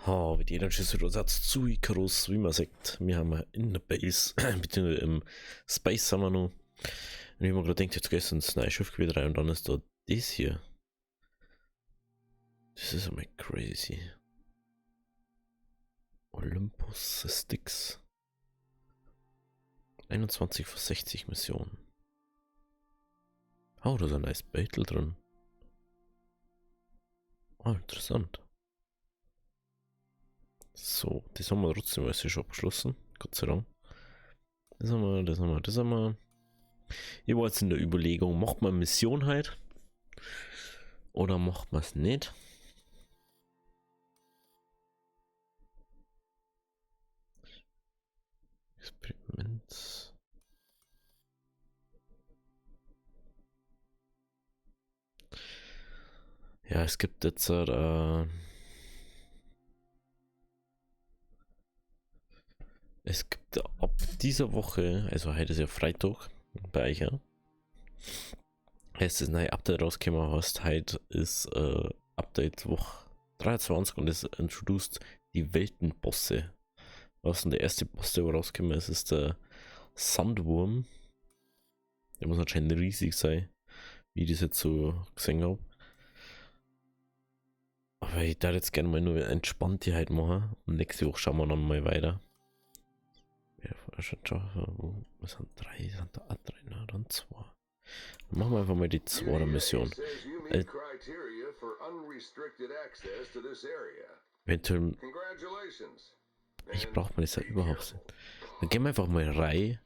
Oh, wie jeder Satz zu Icarus, wie man sagt. Wir haben in der Base, beziehungsweise im Space haben wir noch. Und ich habe mir gerade gedacht, jetzt gestern ins neue Schiff wieder rein und dann ist da das hier. Das ist einmal crazy. Olympus Sticks. 21 von 60 Missionen. Oh, da ist ein nice Battle drin. Oh, interessant. So, das haben wir trotzdem alles schon abgeschlossen. Gott sei Dank. Das haben wir, das haben wir, das haben wir. Ich war jetzt in der Überlegung, macht man Mission halt? Oder macht man es nicht? Experiment. Ja, es gibt jetzt es gibt ab dieser Woche, also heute ist ja Freitag bei euch, ja. Es ist ein neues Update rausgekommen, hast heute ist Update Woche 23 und es introduced die Weltenbosse. Was denn der erste Boss, der rausgekommen ist, ist der Sandwurm. Der muss anscheinend riesig sein, wie ich das jetzt so gesehen habe. Aber ich darf jetzt gerne mal nur entspannt die halt machen und nächste Woche schauen wir dann mal weiter. Ja, schon, was sind drei? Sind da auch drei? Na, dann zwei. Dann machen wir einfach mal die zweite Mission. Eventuell. Ich brauche man das ja überhaupt nicht. Dann gehen wir einfach mal rein.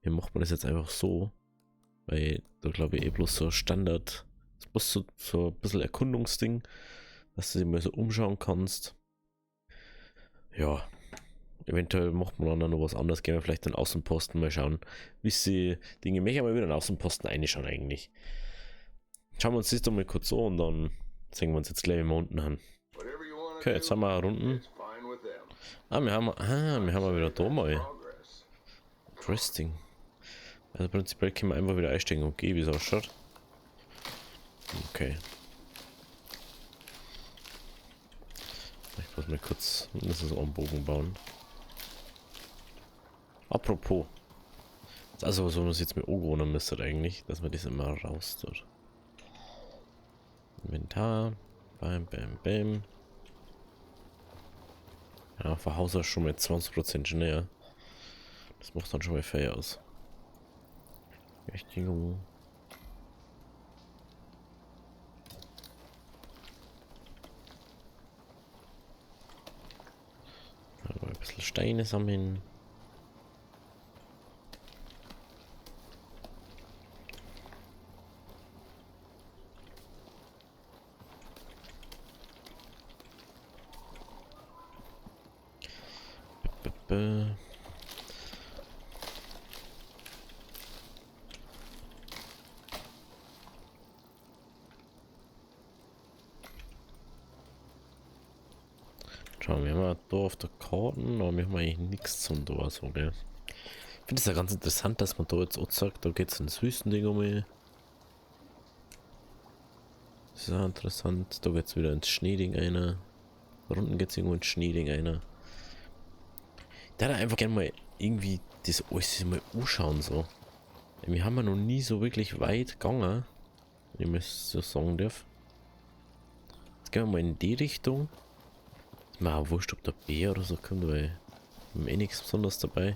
Wie macht man das jetzt einfach so? Weil da glaube ich bloß so Standard. Es muss so ein bisschen Erkundungsding, dass du dich mal so umschauen kannst. Ja. Eventuell macht man dann noch was anderes. Gehen wir vielleicht den Außenposten mal schauen, wie sie Dinge. Ich möchte mal wieder den Außenposten reinschauen eigentlich. Schauen wir uns das doch mal kurz an und dann sehen wir uns jetzt gleich, wenn wir unten an. Okay, jetzt haben wir Runden. Wir haben mal wieder da mal. Interesting. Also prinzipiell können wir einfach wieder einsteigen und gehen, wie es ausschaut. Okay. Ich muss mal kurz mindestens einen Bogen bauen. Apropos. Also so muss jetzt mit angewohnen müsste eigentlich, dass man das immer raus tut. Inventar. Bam, bam, bam. Ja, von Haus aus schon mal 20% schneller. Das macht dann schon mal fair aus. Berechtigung. Mal ein bisschen Steine sammeln. Schauen wir mal da auf der Karte, aber wir haben eigentlich nichts zum da so, gell? Ich finde es ja ganz interessant, dass man da jetzt auch sagt, da geht es ins Wüstending um. Das ist ja interessant. Da geht es wieder ins Schneeding einer. Unten geht es irgendwo ins Schneeding einer. Da hat er einfach gerne mal irgendwie das alles mal anschauen so. Wir haben ja noch nie so wirklich weit gegangen, wenn ich mir so sagen darf. Jetzt gehen wir mal in die Richtung. Ist mir auch wurscht, ob der Bär oder so kommt, weil wir haben eh nichts Besonderes dabei.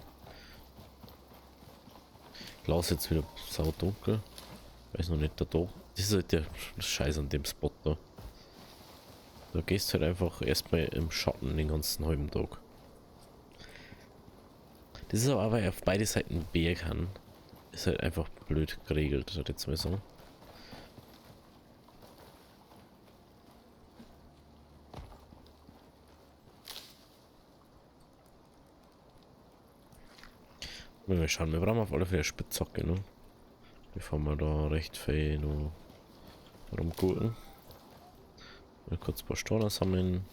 Klar ist jetzt wieder saudunkel. Weiß noch nicht, da. Das ist halt der Scheiß an dem Spot da. Da gehst du halt einfach erstmal im Schatten den ganzen halben Tag. Das ist aber, weil auf beide Seiten Berg kann. Ist halt einfach blöd geregelt, würde ich jetzt mal sagen. Wir schauen, wir brauchen auf alle Fälle eine Spitzhacke, ne? Bevor wir da recht viel noch rumgucken. Mal kurz ein paar Steine sammeln.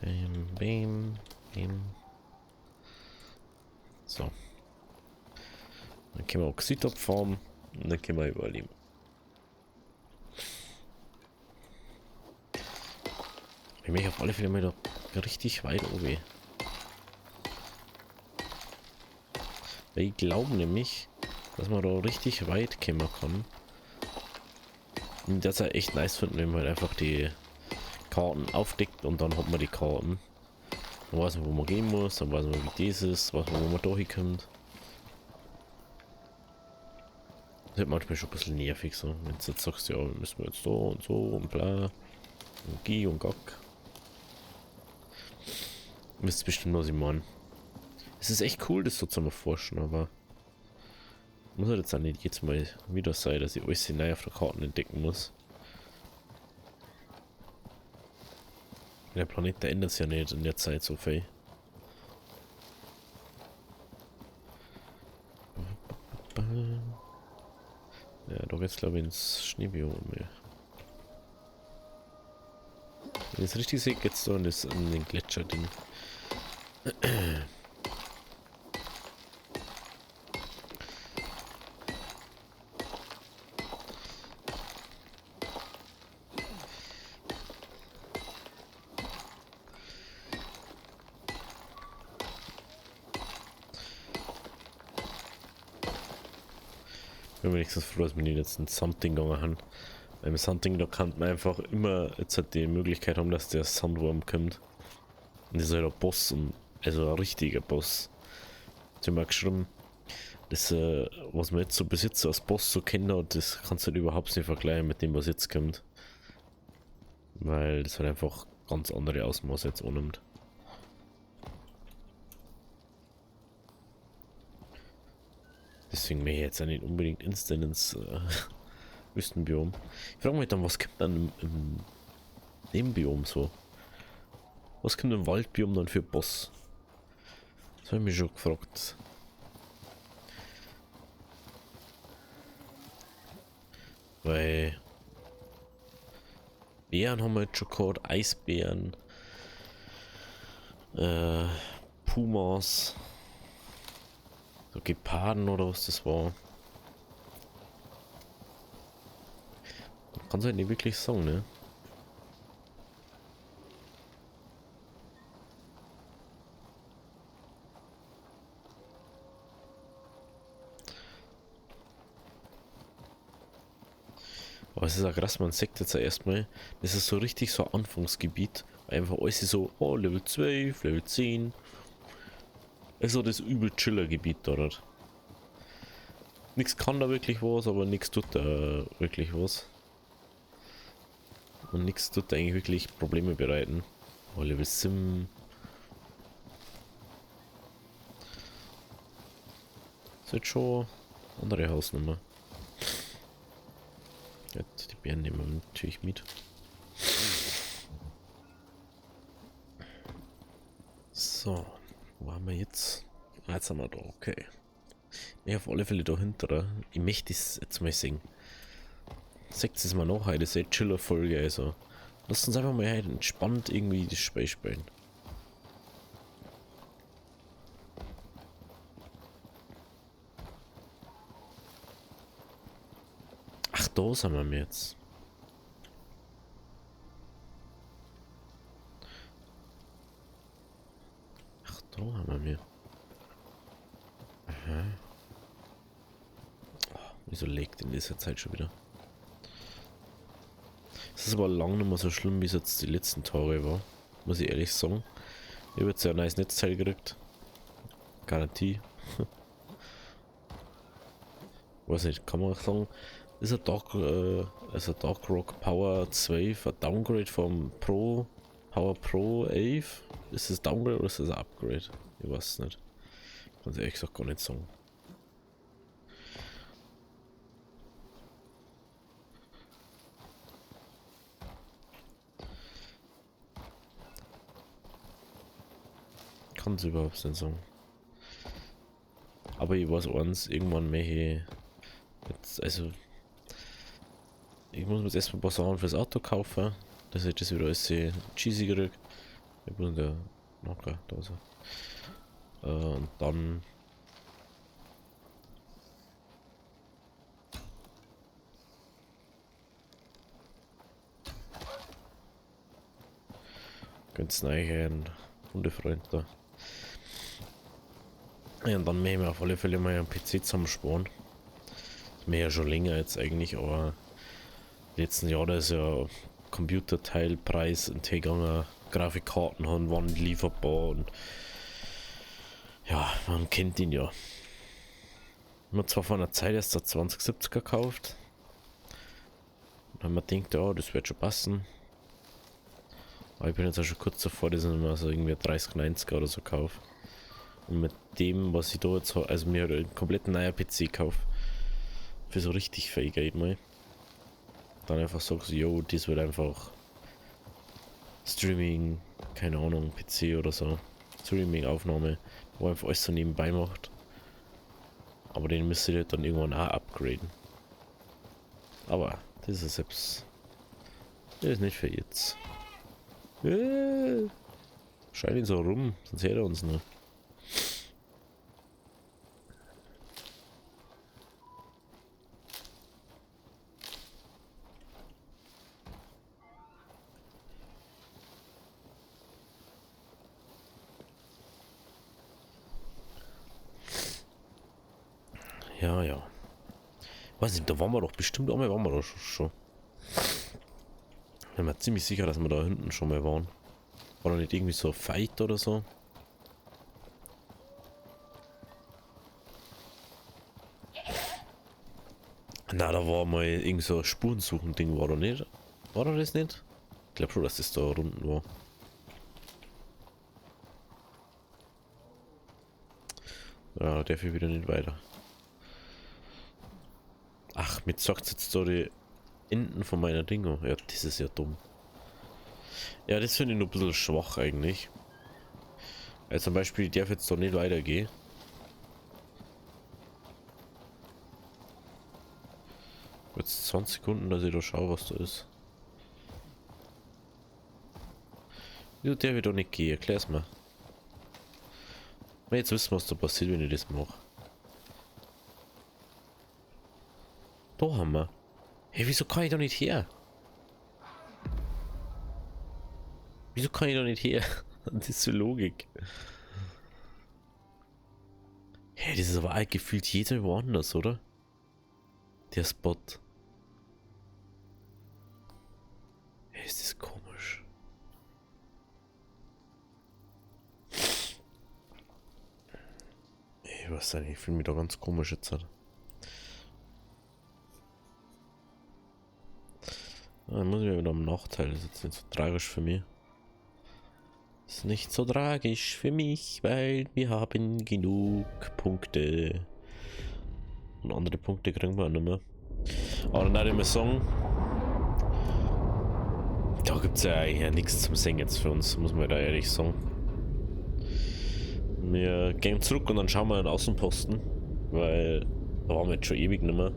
Bam, bam, bam. So. Dann können wir Oxid abfahren und dann können wir überleben. Ich mich auf alle Fälle mal da richtig weit oben. Weil ich glaube nämlich, dass man da richtig weit kommen kann. Und das ist echt nice finden, wenn man halt einfach die Karten aufdeckt und dann hat man die Karten. Dann weiß man, wo man gehen muss, dann weiß man, wie das ist, weiß man, wo man da hinkommt. Das ist manchmal schon ein bisschen nervig, so. Wenn du jetzt sagst, ja, müssen wir jetzt da und so und bla. Und G und Gack. Wisst bestimmt, was ich meine. Es ist echt cool, das so zu erforschen, aber muss halt jetzt auch nicht jetzt mal wieder sein, dass ich alles neu auf der Karte entdecken muss. Der Planet, der ändert sich ja nicht in der Zeit so viel. Ja, da geht's glaube ich ins Schneebiom. Ja. Wenn ich es richtig sehe, geht's da in den Gletscher-Ding. Ich bin wenigstens froh, dass wir nicht jetzt ein Something gegangen haben. Beim Something, da kann man einfach immer jetzt halt die Möglichkeit haben, dass der Sandwurm kommt. Und das ist halt ein Boss, und also ein richtiger Boss. Jetzt haben wir geschrieben, das, was man jetzt so bis jetzt als Boss so kennt hat, das kannst du halt überhaupt nicht vergleichen mit dem, was jetzt kommt. Weil das halt einfach ganz andere Ausmaße jetzt annimmt. Deswegen möchte ich jetzt auch nicht unbedingt instant ins Wüstenbiom. Ich frage mich dann, was kommt dann im Nebenbiom so? Was kommt im Waldbiom dann für Boss? Das habe ich mich schon gefragt. Weil Bären haben wir jetzt schon gehabt, Eisbären, Pumas, so Geparden oder was das war. Kann es halt nicht wirklich sagen, ne? Aber es ist auch krass, man sagt jetzt erstmal, das ist so richtig so ein Anfangsgebiet. Einfach alles ist so, oh, Level 12, Level 10. Also das übel chiller Gebiet dort. Nichts kann da wirklich was, aber nichts tut da wirklich was. Und nichts tut da eigentlich wirklich Probleme bereiten. Oh, Level 7. Das ist jetzt schon eine andere Hausnummer. Jetzt die Bären nehmen wir natürlich mit. So, wo haben wir jetzt? Ah, jetzt sind wir da, okay. Ich auf alle Fälle dahinter. Ich möchte es jetzt mal sehen. Sagt es mal noch, heute ist eine Chiller-Folge, also. Lasst uns einfach mal heute entspannt irgendwie das Spiel spielen. Ach, da sind wir jetzt. Ach, da haben wir. Aha. Oh, wieso legt in dieser Zeit schon wieder? Es ist aber lang nicht mehr so schlimm, wie es jetzt die letzten Tage war. Muss ich ehrlich sagen. Ich habe jetzt ja ein neues Netzteil gekriegt. Garantie. Weiß nicht, kann man sagen. Ist ein Dark Rock Power 12 ein Downgrade vom Power Pro 11? Ist es Downgrade oder ist es ein Upgrade? Ich weiß es nicht. Kann ich ehrlich gesagt gar nicht sagen. Kann es überhaupt nicht sagen. Aber ich weiß eins, irgendwann möchte jetzt, also ich muss mir jetzt erstmal ein paar Sachen fürs Auto kaufen, dass ich das wieder alles cheesy kriege. Ich muss der Marker da so. Und dann Ganz neuen Hundefreund da. Ja, und dann müssen wir auf alle Fälle mal einen PC zusammensparen. Das mir ja schon länger jetzt eigentlich, aber die letzten Jahre ist ja Computerteilpreis und gegangen, Grafikkarten haben, waren lieferbar und ja, man kennt ihn ja. Ich habe zwar vor einer Zeit erst der 2070 gekauft. Und dann haben wir gedacht, ja, das wird schon passen. Aber ich bin jetzt auch schon kurz davor, das sind immer so irgendwie 3090er oder so gekauft. Und mit dem, was ich da jetzt habe, also mir einen kompletten neuer PC gekauft. Für so richtig viel Geld mal. Dann einfach sagst du, yo, das wird einfach Streaming, keine Ahnung, PC oder so. Streaming-Aufnahme, wo einfach alles so nebenbei macht. Aber den müsst ihr dann irgendwann auch upgraden. Aber das ist selbst. Das ist nicht für jetzt. Scheint ihn so rum, sonst hört er uns nur. Ja, ja. Weiß nicht, da waren wir doch bestimmt einmal, waren wir doch schon. Ich bin mir ziemlich sicher, dass wir da hinten schon mal waren. War da nicht irgendwie so ein Fight oder so? Na, da war mal irgend so ein Spurensuchen-Ding, war da nicht? War da das nicht? Ich glaube schon, dass das da unten war. Ja, darf ich wieder nicht weiter. Ach, mit sagt jetzt da die Enden von meiner Dinger. Ja, das ist ja dumm. Ja, das finde ich nur ein bisschen schwach eigentlich. Also zum Beispiel, ich darf jetzt da nicht weitergehen. Jetzt 20 Sekunden, dass ich da schaue, was da ist. Wieso darf ich da nicht gehen? Erklär's mir. Jetzt wissen wir, was da passiert, wenn ich das mache. Da haben wir. Hey, wieso kann ich da nicht her? Wieso kann ich da nicht her? Das ist so Logik. Hey, das ist aber auch gefühlt jeder woanders, oder? Der Spot. Hey, ist das komisch. Ich weiß nicht, ich fühle mich da ganz komisch jetzt. Dann muss ich mir wieder am Nachteil, das ist jetzt nicht so tragisch für mich. Ist nicht so tragisch für mich, weil wir haben genug Punkte. Und andere Punkte kriegen wir auch nicht mehr. Aber dann würde ich mal sagen, da gibt es ja eigentlich nichts zum Singen jetzt für uns, muss man da ehrlich sagen. Wir gehen zurück und dann schauen wir den Außenposten, weil da waren wir jetzt schon ewig nicht mehr.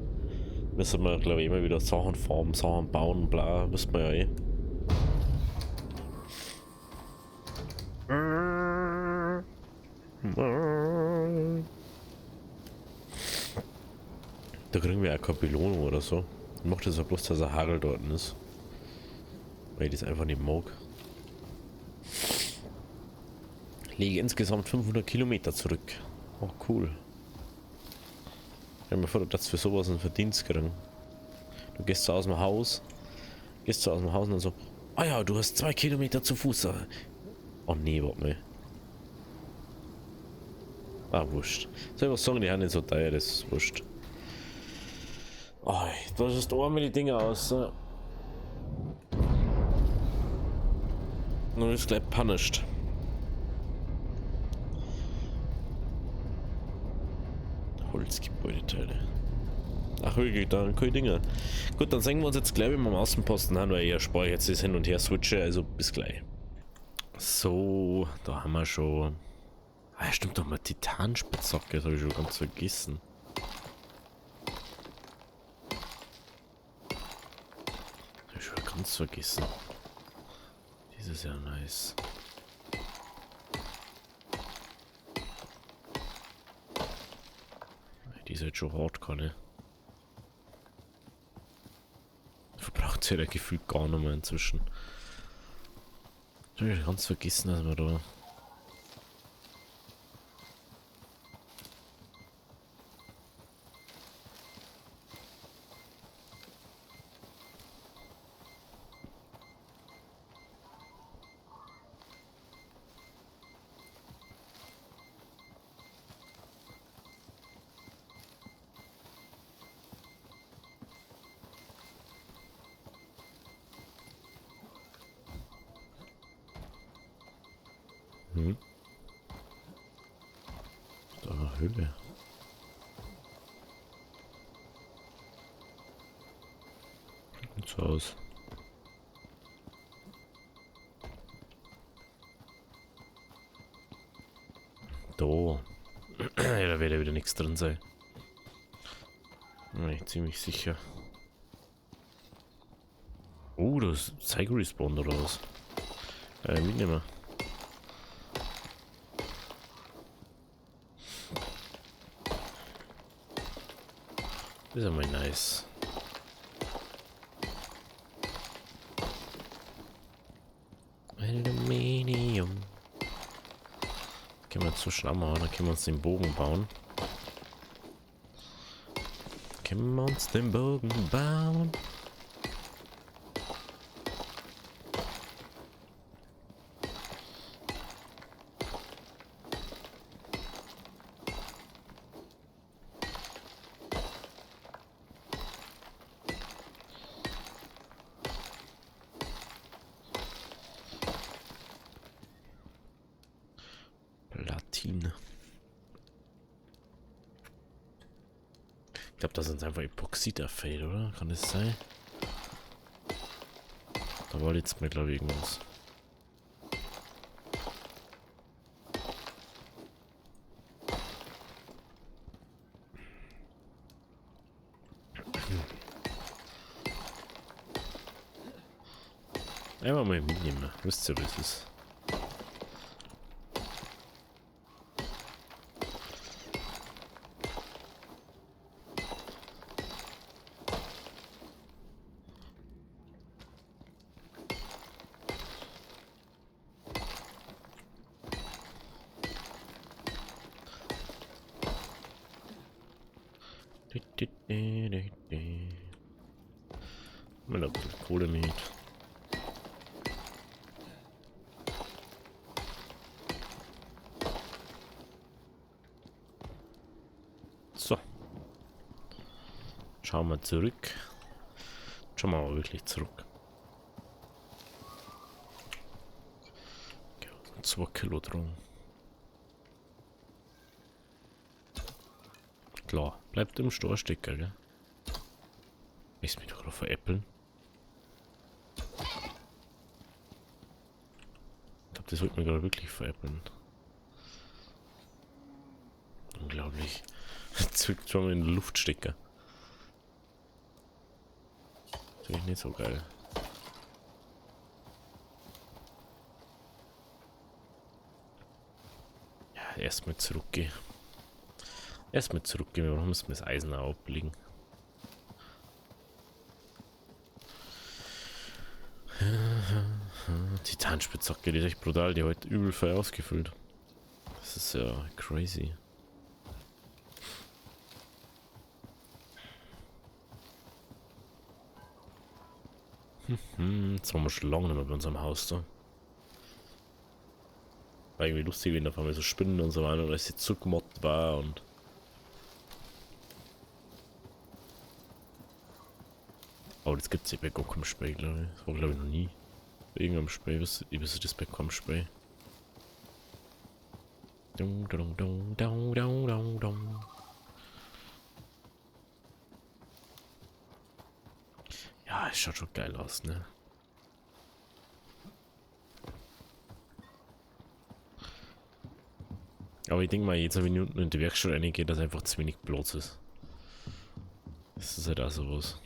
Müssen wir, glaube ich, immer wieder Sachen farmen, Sachen bauen, bla, wissen wir ja eh. Da kriegen wir ja keine Belohnung oder so. Ich mochte das ja bloß, dass der Hagel dort ist. Weil ich das einfach nicht mag. Lege insgesamt 500 Kilometer zurück. Oh, cool. Ich habe mir vor, dass für sowas einen Verdienst kriegen. Du gehst so aus dem Haus. Und dann so, ah ja, du hast 2 Kilometer zu Fuß. Oh nee, warte mal. Ah, wurscht. Soll ich was sagen, die haben nicht so teuer, das ist wurscht. Oh, da ist da einmal die Dinge aus. Nun ist gleich punished. Holzgebäudeteile. Ach wirklich, da keine Dinger. Gut, dann sehen wir uns jetzt gleich, wenn wir am Außenposten haben, weil ich spare jetzt das hin und her switche, also bis gleich. So, da haben wir schon. Ah ja, stimmt doch mal, Titanspitzhacke, das habe ich schon ganz vergessen. Das habe ich schon ganz vergessen. Das ist ja nice. Die ist halt schon hart, kann ich. Verbraucht sie ja gefühlt gar nicht mehr inzwischen. Ich hab ganz vergessen, dass wir da. Hm. Da eine Höhle. Sieht so aus. Da. Ja, da wird ja wieder nichts drin sein. Bin ich ziemlich sicher. Oh, da ist Zeig respawned oder was? Mitnehmen. Das ist ja mal nice. Aluminium. Gehen wir zu Schlammer, dann können wir uns den Bogen bauen. Können wir uns den Bogen bauen? Platine. Ich glaube, das sind einfach Epoxid-Fade, oder? Kann das sein? Da war jetzt mir, glaube ich, irgendwas. Einfach mal mitnehmen. Wisst ihr, was es ist? Mal ein bisschen Kohle mit. So. Schauen wir zurück. Schauen wir mal wirklich zurück. 2 Kilo drum. Klar, bleibt im Stor stecken, gell? Ist mich doch gerade veräppeln. Ich glaube, das wird mir gerade wirklich veräppeln. Unglaublich. Zückt schon mal in die Luft stecken. Finde ich nicht so geil. Ja, erstmal zurückgehen. Erstmal zurückgehen, wir müssen das Eisen auch ablegen. Titanspitzhacke, die ist echt brutal, die hat übel voll ausgefüllt. Das ist ja crazy. Jetzt waren wir schon lange nicht mehr bei unserem Haus da. War irgendwie lustig, wenn da auf einmal so Spinnen und so waren und als sie zugemottet war und. Oh, das gibt's ja bei Gokum Spray, glaube ich. Das war glaube ich noch nie. Bei irgendeinem Spray, ich wüsste das bei Gokum Spray. Dum, dum, dum, dum, dum, dum, dum. Ja, es schaut schon geil aus, ne? Aber ich denke mal, jetzt wenn ich unten in die Werkstatt reingehe, dass einfach zu wenig Platz ist. Das ist halt auch sowas.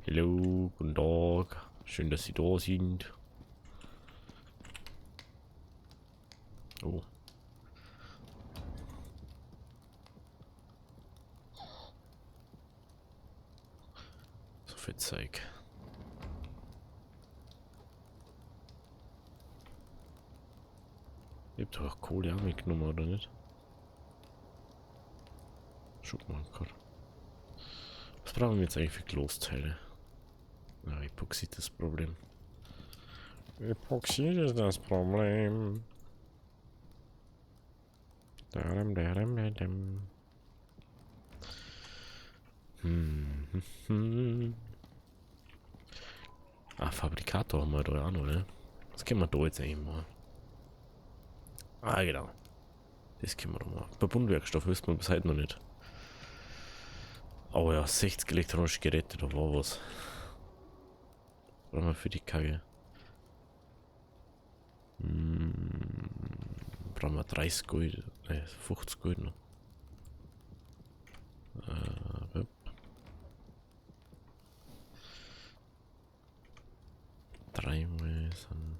Hallo, guten Tag. Schön, dass Sie da sind. Oh. Kaffeezeug. Ich hab doch auch Kohle auch mitgenommen, oder nicht? Schau mal gerade. Was brauchen wir jetzt eigentlich für Klosteile? Ja, Epoxid ist das Problem. Epoxid ist das Problem. Daram, daram, daram. Ah, Fabrikator haben wir da auch noch, ne? Was können wir da jetzt eigentlich machen? Ah, genau. Das können wir da machen. Verbundwerkstoff wissen wir bis heute noch nicht. Oh ja, 60 elektronische Geräte, da war was. Brauchen wir für die Kacke. Brauchen wir 30 Gold, 50 Gold noch. Ja. Dreimal sind.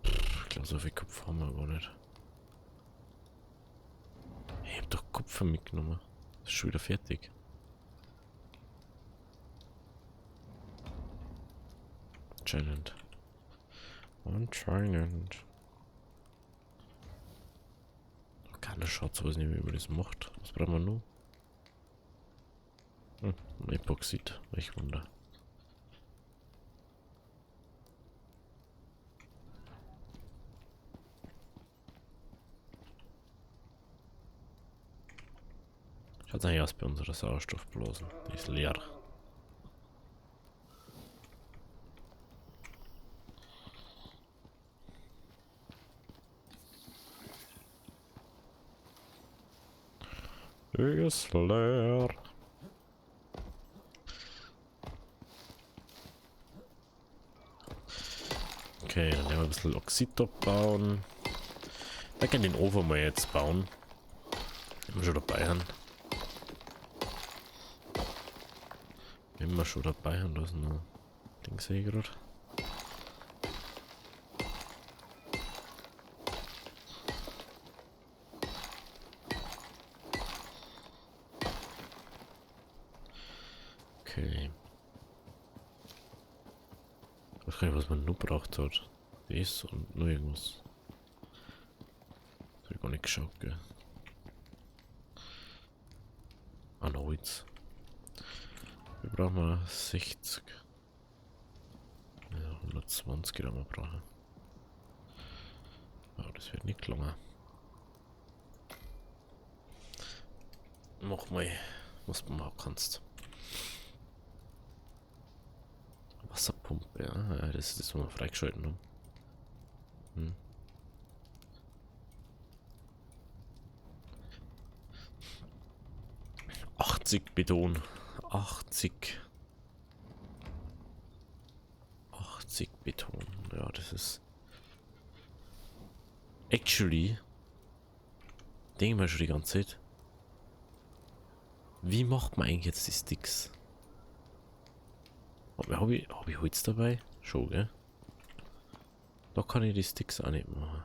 Ich glaube, so viel Kupfer haben wir gar nicht. Ich hab doch Kupfer mitgenommen. Das ist schon wieder fertig. Anscheinend. Anscheinend. Keiner schaut sowas nicht, wie man das macht. Was brauchen wir noch? Epoxid. Ich wunder. Schaut eigentlich aus bei unserer Sauerstoffblasen. Die ist leer. Die ist leer. Okay, dann nehmen wir ein bisschen Oxid abbauen. Wir können den Ofen mal jetzt bauen. Wenn wir schon dabei haben. Wenn wir schon dabei haben, da ist noch Ding sehe ich gerade. Okay. Ich weiß gar nicht, was man nur braucht hat. Das und nur irgendwas. Das hab ich gar nicht geschaut, gell. Ah, no, jetzt. Wir brauchen 60. Ja, 120 da wir brauchen. Ja, das wird nicht länger. Mach mal, was du machen kannst. Wasserpumpe, ja, das ist das, was wir freigeschalten haben. 80 Beton. 80 Beton. Ja, das ist. Actually. Denke mal schon die ganze Zeit. Wie macht man eigentlich jetzt die Sticks? Hab ich Holz dabei? Schon, gell? Da kann ich die Sticks auch nicht machen.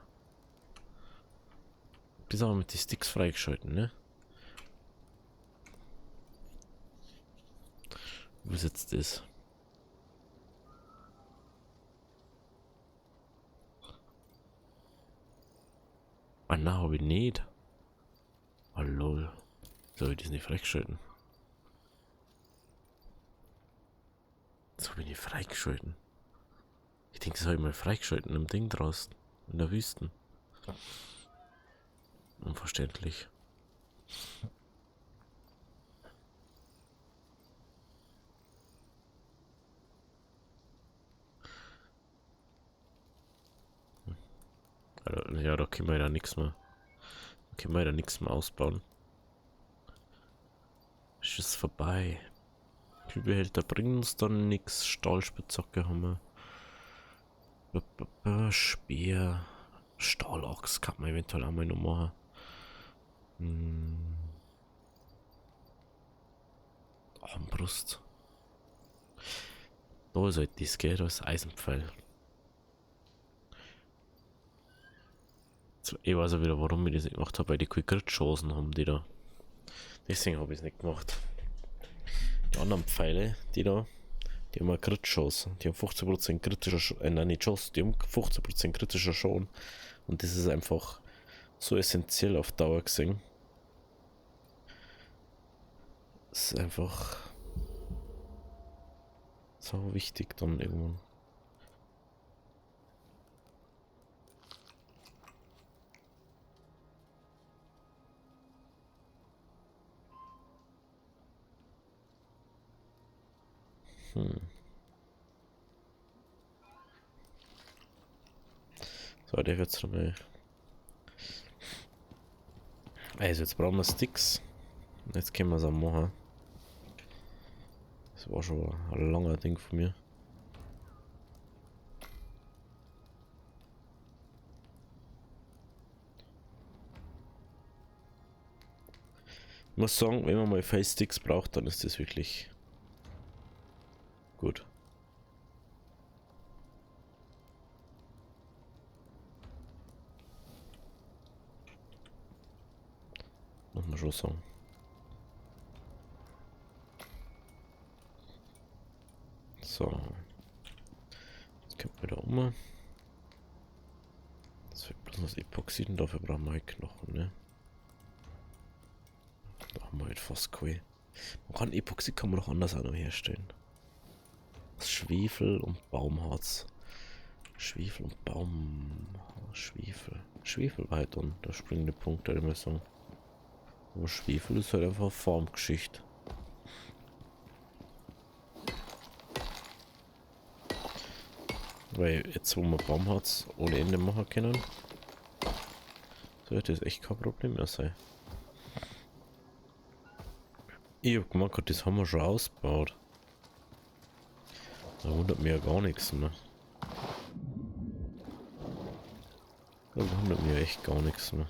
Das haben wir mit den Sticks freigeschalten, ne? Wo ist jetzt das? Ah, na, habe ich nicht. Oh, lol. Soll ich das nicht freigeschalten? Das habe ich nicht freigeschalten. Ich denke, das habe ich mal freigeschalten im Ding draußen. In der Wüste. Unverständlich. Also, ja, da können wir ja nichts mehr. Da können wir ja nichts mehr ausbauen. Ist es vorbei. Kühlbehälter bringen uns dann nichts. Stahlspitzhacke haben wir. Speer. Stahlachs kann man eventuell auch mal noch machen. Armbrust. Da ist halt das, gell? Da ist Eisenpfeil. Ich weiß auch wieder, warum ich das nicht gemacht habe, weil die keine Crit-Chancen haben, die da. Deswegen habe ich es nicht gemacht. anderen Pfeile, die da, die haben eine Crit-Chance. Die haben 15% kritischer, nein, nicht Chance, die haben 15% kritischer Schaden. Und das ist einfach so essentiell auf Dauer gesehen. Das ist einfach so wichtig dann irgendwann. So, der wird's dann mal. Also jetzt brauchen wir Sticks. Jetzt können wir es auch machen. Das war schon ein langer Ding von mir. Ich muss sagen, wenn man mal Face Sticks braucht, dann ist das wirklich gut. Muss man schon sagen. So. Jetzt können wir wieder um. Das wird bloß das Epoxiden, dafür brauchen wir halt Knochen, ne? Da haben wir halt fast keine. Man kann Epoxid kann man doch anders auch noch herstellen. Schwefel und Baumharz. Schwefel und Schwefel. Schwefel war halt dann der springende Punkt, der immer sagen. Aber Schwefel ist halt einfach Formgeschichte. Weil jetzt, wo wir Baumharz ohne Ende machen können, sollte das echt kein Problem mehr sein. Ich hab gemerkt, das haben wir schon ausgebaut. Da wundert mich ja gar nichts mehr. Da wundert mich echt gar nichts mehr.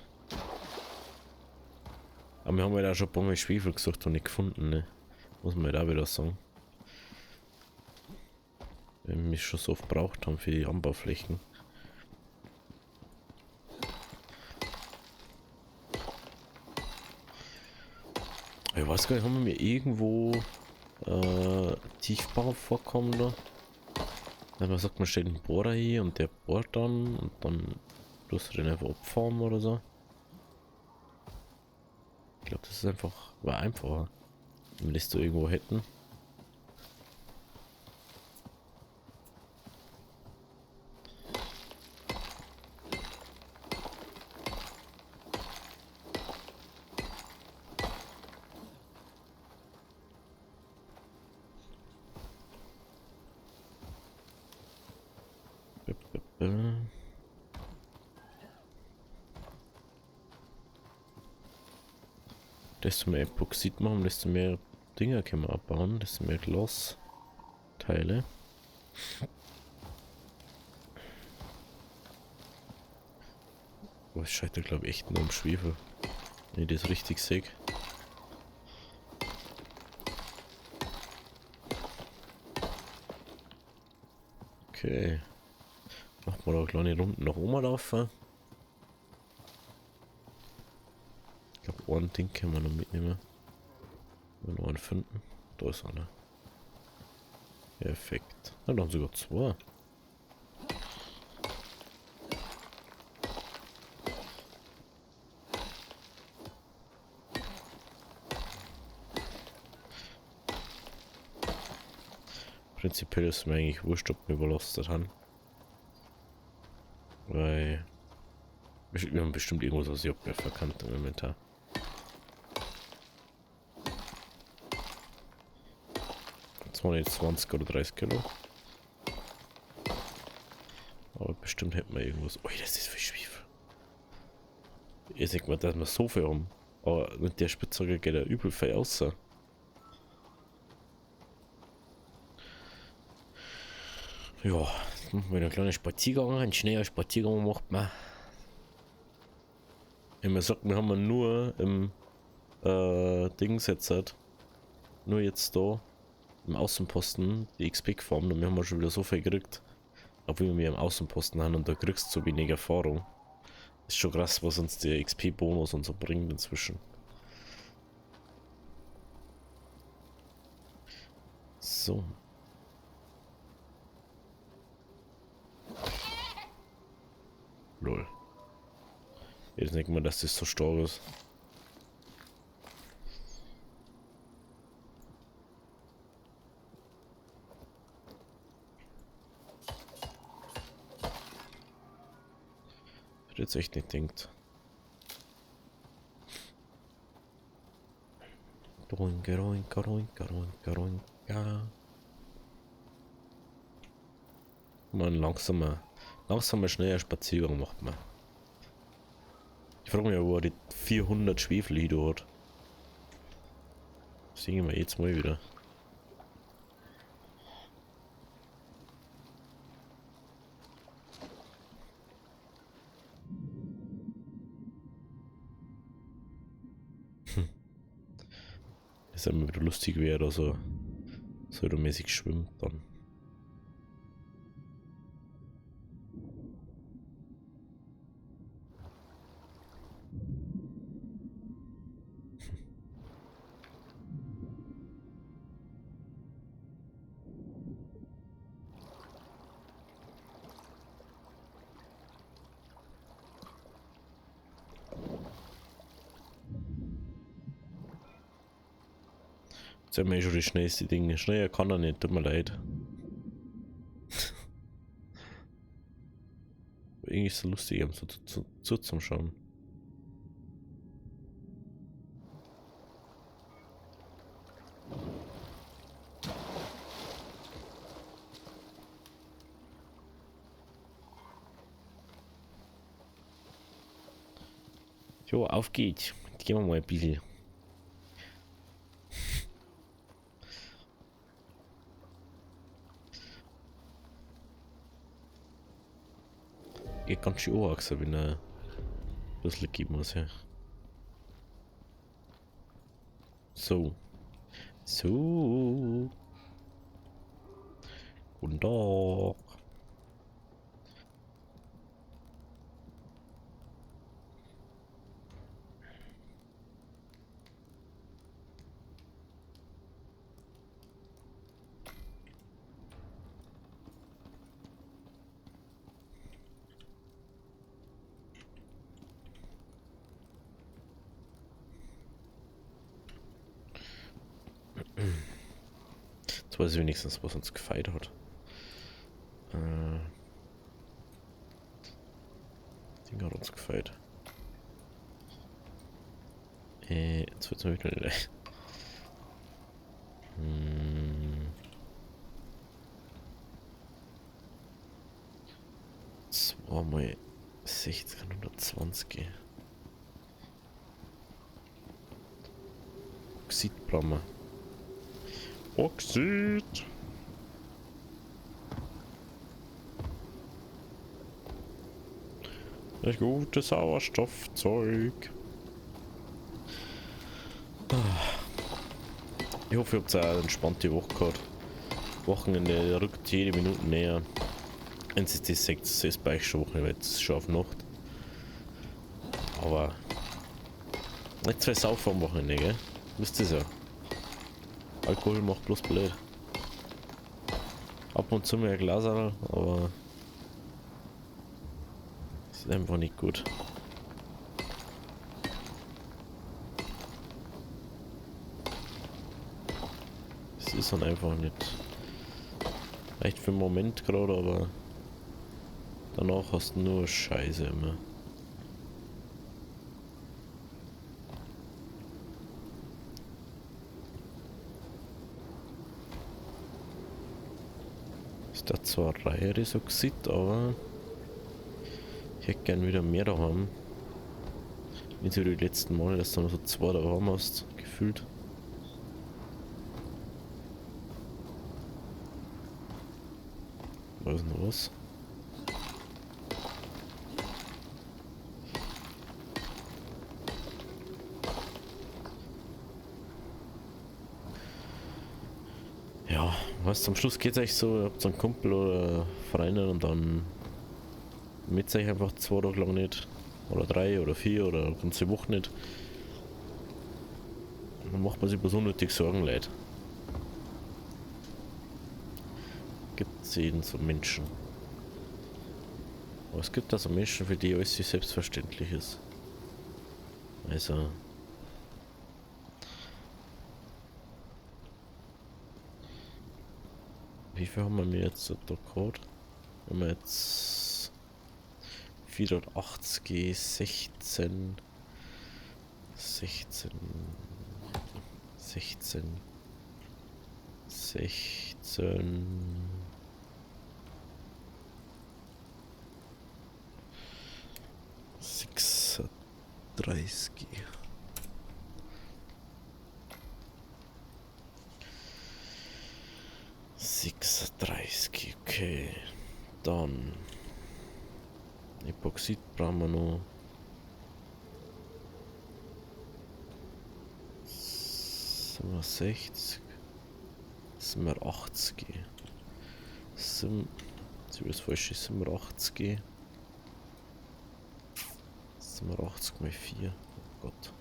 Aber wir haben halt auch schon ein paar Mal Schwefel gesucht und nicht gefunden, ne? Muss man halt auch wieder sagen. Weil wir mich schon so oft braucht haben für die Anbauflächen. Ich weiß gar nicht, haben wir irgendwo Tiefbauvorkommen da? Wenn man sagt, man stellt einen Bohrer hier und der bohrt dann und dann tust du den einfach abformen oder so. Ich glaube, das ist einfach, war einfacher, wenn wir das so irgendwo hätten. Desto mehr Epoxid machen, desto mehr Dinger können wir abbauen, desto mehr Glasteile. Aber es scheitert, glaube ich, echt nur um Schwefel. Wenn ich das richtig sehe. Okay. Machen wir da kleine Runden nach oben laufen. Ich glaube, ein Ding können wir noch mitnehmen. Wenn wir noch einen finden. Da ist einer. Perfekt. Ja, dann sogar zwei. Prinzipiell ist mir eigentlich wurscht, ob wir überlastet haben. Weil wir haben bestimmt irgendwas, was ich abwerfen kann im Inventar. Zwar nicht 20 oder 30 Kilo. Aber bestimmt hätten wir irgendwas. Oh, das ist viel Schwefel. Ich denke mal, dass wir so viel haben. Aber mit der Spitzhacke geht er übel viel aus. Ja, wenn ein kleiner Spaziergang, ein schneller Spaziergang macht man. Wenn man sagt, wir haben nur im Dings jetzt, nur jetzt da im Außenposten die XP geformt und wir haben schon wieder so viel gekriegt, obwohl wir im Außenposten haben und da kriegst du so wenig Erfahrung. Ist schon krass, was uns der XP-Bonus und so bringt inzwischen. So. Lol. Jetzt denkt man, dass das so stark ist. Ich hätte jetzt echt nicht gedacht. Roinka, roinka, roinka, roinka, roinka. Man langsamer, schneller Spaziergang macht man. Ich frage mich, wo er die 400 Schwefel hier hat. Sehen wir jetzt mal wieder. Ist immer wieder lustig, wie er da so mäßig schwimmt dann. Jetzt haben wir schon die schnellsten Dinge. Schneller kann er nicht, tut mir leid. Irgendwie ist es so lustig, ihm so zum Schauen. Jo, auf geht's. Gehen wir mal ein bisschen. Geht ganz schön anwachsen, wenn er ein bisschen geben muss, ja. So. So. Guten Tag. Jetzt weiß ich wenigstens, was uns gefeit hat. Ding hat uns gefeit. Jetzt wird's mal wieder nicht. Zweimal 1620. Oxidblammer. Oxid! Das gute Sauerstoffzeug. Ich hoffe, ihr habt eine entspannte Woche gehabt. Wochenende rückt jede Minute näher. NCT 6 ist bei euch schon Wochenende, jetzt schon auf Nacht. Aber nicht zwei Saufen am Wochenende, gell? Wisst ihr ja. Alkohol macht bloß blöd. Ab und zu mehr Glas, aber ist einfach nicht gut. Es ist dann einfach nicht. Vielleicht für einen Moment gerade, aber danach hast du nur Scheiße immer. Ist da zwar reiheres Oxid, aber ich hätte gern wieder mehr da haben. Nicht so die letzten Male, dass du noch so zwei da haben hast, gefühlt. Was ist noch was? Ja, was zum Schluss geht es euch so, ihr habt so einen Kumpel oder Freunde und dann mit euch einfach 2 Tage lang nicht. Oder 3 oder 4 oder eine ganze Woche nicht. Dann macht man sich bloß unnötig Sorgen, Leute. sehen, so Menschen. Aber es gibt da so Menschen, für die alles selbstverständlich ist. Also. Wie viel haben wir jetzt da gehabt? Haben wir jetzt 480, 16, 16, 16, 16, 36. 36, okay. Dann Epoxid brauchen wir noch. 60. 87. Jetzt das falsche 87. 87 mal 4. Oh Gott.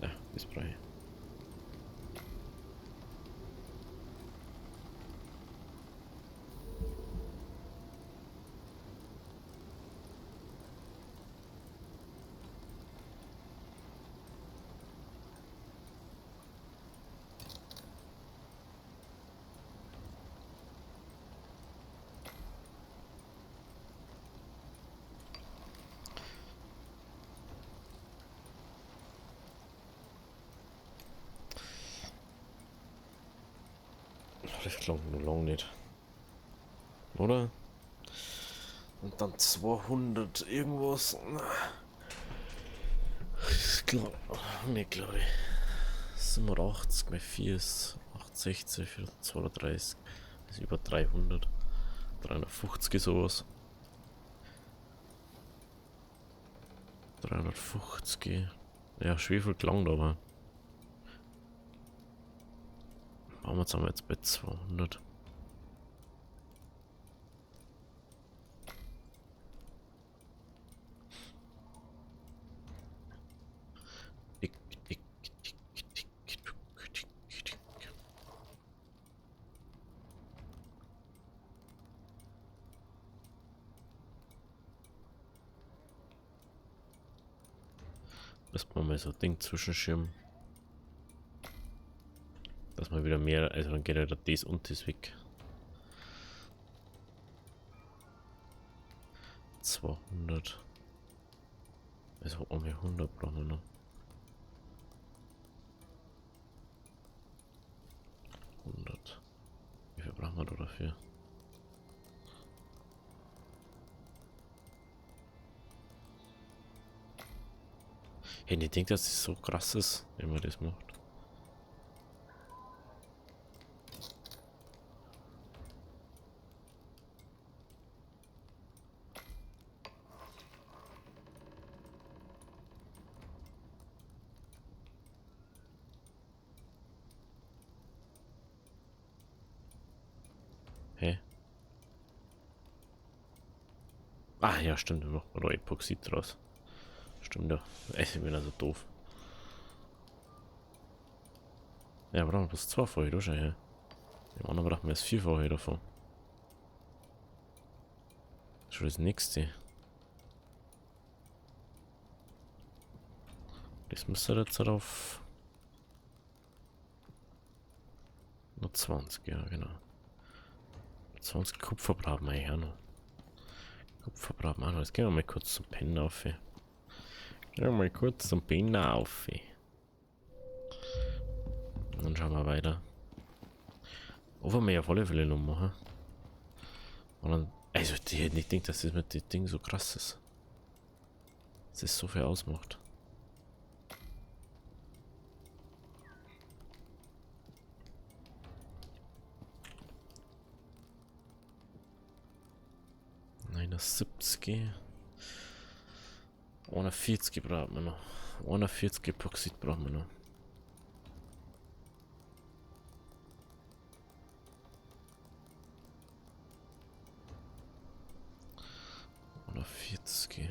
Ja, ist frei. Das klingt nur lang nicht. Oder? Und dann 200 irgendwas. Ich glaube, nicht glaube ich. 87 mal 4 ist 860 für 230. Das ist über 300. 350 sowas. 350. Ja, Schwefel gelangt aber. Machen wir jetzt bei 200. Müssen wir mal so ein Ding zwischenschirmen. Dass man wieder mehr, also dann geht ja das und das weg. 200. Also um die 100 brauchen wir noch. 100. Wie viel brauchen wir da dafür? Hey, ich denke, dass es so krass ist, wenn man das macht. Hä? Ah ja, stimmt, da macht man da Epoxid draus. Stimmt ja. Ich bin also doof. Ja, aber dann bloß 2 vorher, du schon, ja. Im anderen brauchen wir jetzt 4 vorher davon. Schon das nächste. Das müsste jetzt darauf. Nur 20, ja, genau. 20 Kupfer brauchen wir ja noch. Kupfer brauchen wir noch. Jetzt gehen wir mal kurz zum Pennen auf. Gehen wir mal kurz zum Pennen auf. Und dann schauen wir weiter. Ob wir ja auf alle Fälle noch machen. Und dann, also, ich hätte nicht gedacht, dass das mit dem Ding so krass ist. Dass das so viel ausmacht. Nein, das 70. 41 brauchen wir noch. 41 Epoxid brauchen wir noch. Sitzki.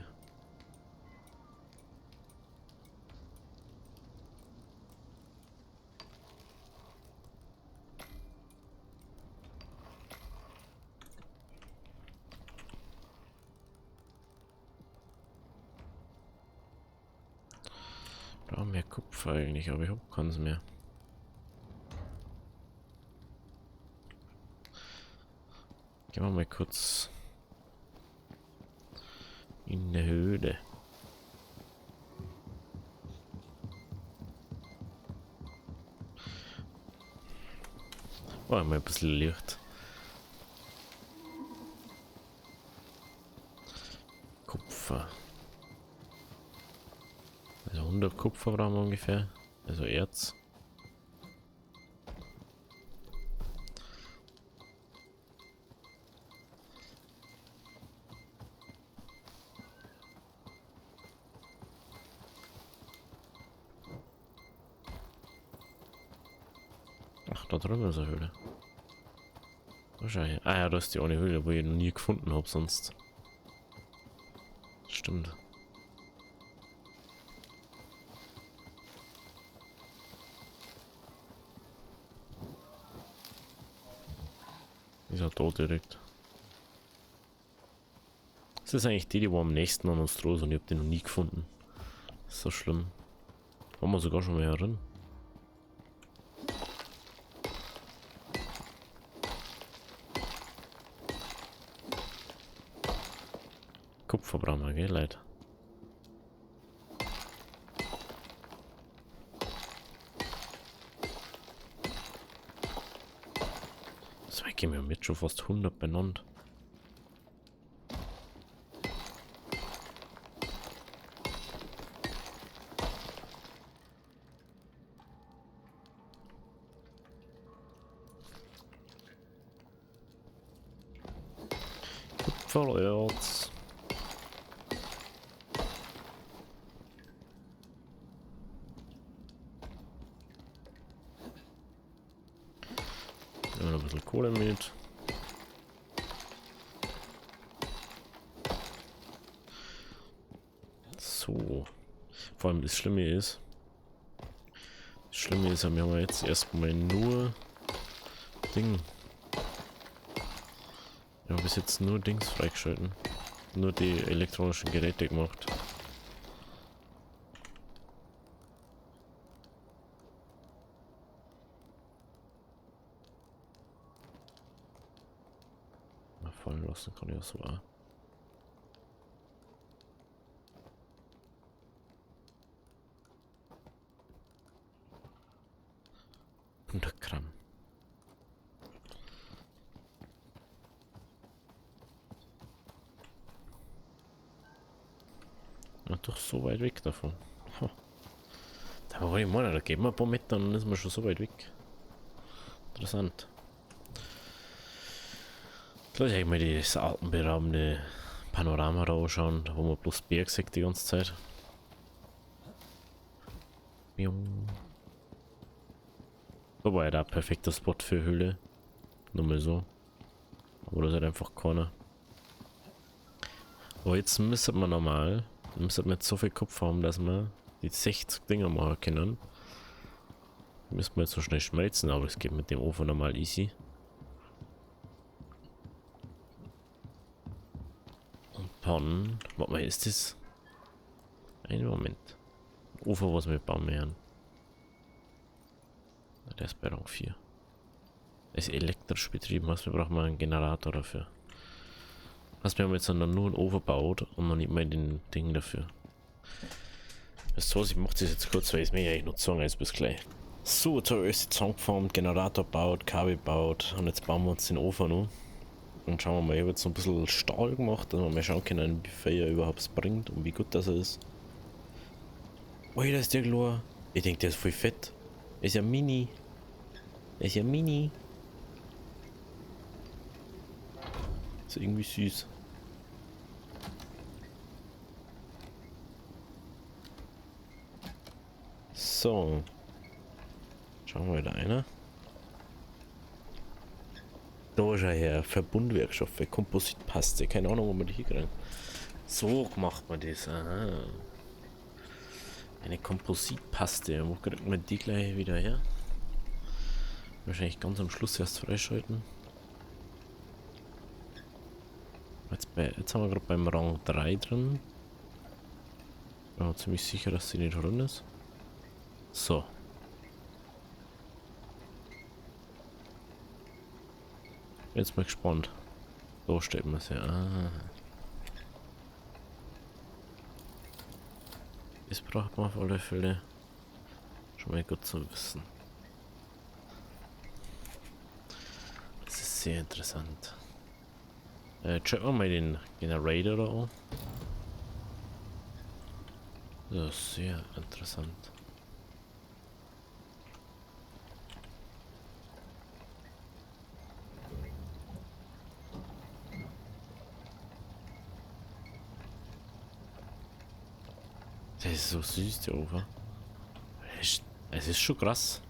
Brauchen wir Kupfer eigentlich, aber ich hab keins mehr. Gehen wir mal kurz in der Höhle. Oh, mal ein bisschen Licht. Kupfer. Also 100 Kupfer brauchen wir ungefähr. Also Erz. Ach, da drüben ist eine Höhle. Wahrscheinlich. Ah ja, da ist die eine Höhle, wo ich noch nie gefunden habe sonst. Stimmt. Ist ja tot direkt. Das ist eigentlich die, die war am nächsten an uns dran und ich habe den noch nie gefunden. Ist so schlimm. Haben wir sogar schon mal herin. Kupfer brauchen wir, gell, Leute? So, ich gehe mir mit schon fast 100 benannt. Kupfererz. Nehmen wir noch ein bisschen Kohle mit. So. Vor allem das Schlimme ist, wir haben ja jetzt erstmal nur Ding. Wir haben bis jetzt nur Dings freigeschalten. Nur die elektronischen Geräte gemacht. Mal fallen lassen kann ich das so auch. Gramm. Ja, doch so weit weg davon. Ha. Da war ich mal, da geben wir ein paar Meter und dann ist man schon so weit weg. Interessant. Lass ich mal das atemberaubende Panorama da anschauen, da wo man bloß Berg sieht die ganze Zeit. Da war ja da ein perfekter Spot für Höhle. Nur mal so. Aber das ist halt einfach keiner. Aber jetzt müssen wir normal, müssen wir jetzt so viel Kopf haben, dass wir die 60 Dinger machen können. Müssen wir jetzt so schnell schmelzen, aber es geht mit dem Ofen normal easy. Und dann, warte mal, ist das? Einen Moment. Ofen, was wir bauen werden. Der ist bei Rang 4. Ist elektrisch betrieben, also wir brauchen mal einen Generator dafür. Also wir haben jetzt dann nur einen Ofen gebaut und noch nicht mal den Ding dafür. Das so, ich mache das jetzt kurz, weil ich es mir ja eigentlich noch sagen, als bis gleich. So, jetzt habe ich alles zusammengeformt, Generator baut, Kabel baut und jetzt bauen wir uns den Ofen an. Und schauen wir mal, ich habe jetzt so ein bisschen Stahl gemacht, dass wir mal schauen können, wie viel er überhaupt bringt und wie gut das ist. Oh, da ist der klar. Ich denke, der ist voll fett. Ist ja mini. Ist ja mini. Ist irgendwie süß. So. Schauen wir da einer. Da ist er her. Verbundwerkstoffe, Kompositpaste. Keine Ahnung, wo man die hier kriegen. So macht man das. Aha. Eine Kompositpaste. Wo kriegt man die gleich wieder her? Wahrscheinlich ganz am Schluss erst freischalten. Jetzt haben wir gerade beim Rang 3 drin. Ja, ziemlich sicher, dass sie nicht drin ist. So. Jetzt mal gespannt. So steht man es ja. Ah. Das braucht man auf alle Fälle. Schon mal gut zu wissen. Das ist sehr interessant. Checken wir mal den Generator da an. Das ist sehr interessant. Das ist so süß, der Ofen. Es ist schon krass.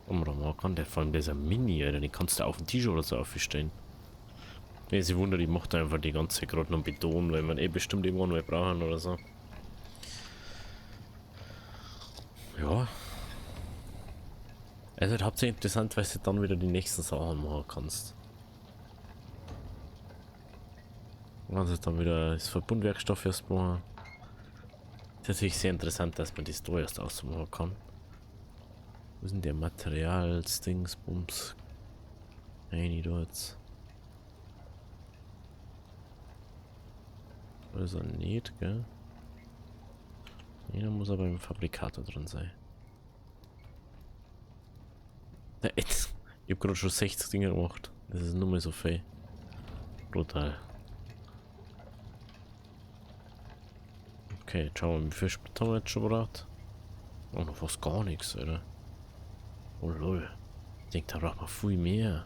Und man kann der vor allem dieser Mini, Alter, den kannst du auf dem T-Shirt oder so aufstellen. Ja, sie wundert, die macht einfach die ganze gerade noch Beton, weil man bestimmt irgendwann mal brauchen oder so. Ja. Es ist hauptsächlich interessant, weil du dann wieder die nächsten Sachen machen kannst. Du kannst dann wieder das Verbundwerkstoff erst machen. Das ist natürlich sehr interessant, dass man das da erst ausmachen kann. Wo ist denn der Materialsdingsbums? Nein, da jetzt. Da ist er nicht, gell? Nee, da muss er beim Fabrikator drin sein. Ich hab gerade schon 60 Dinge gemacht. Das ist nur mal so viel. Brutal. Okay, jetzt schauen wir mal, wie viel Sprit haben wir jetzt schon gebraucht? Oh, noch fast gar nichts, oder? Oh lol. Ich denke, da braucht man viel mehr.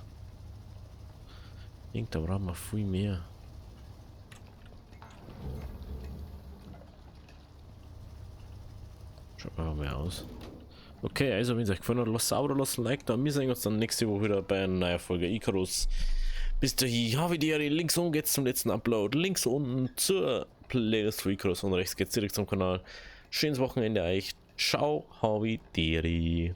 Schaut mal mehr aus. Okay, also wenn es euch gefallen hat, lasst ein Abo, lasst ein Like da. Wir sehen uns dann nächste Woche wieder bei einer neuen Folge Icarus. Bis dahin, habe ich die links unten geht's zum letzten Upload. Links unten zur Playlist für Icarus und rechts geht's direkt zum Kanal. Schönes Wochenende euch. Ciao, Havi Deri.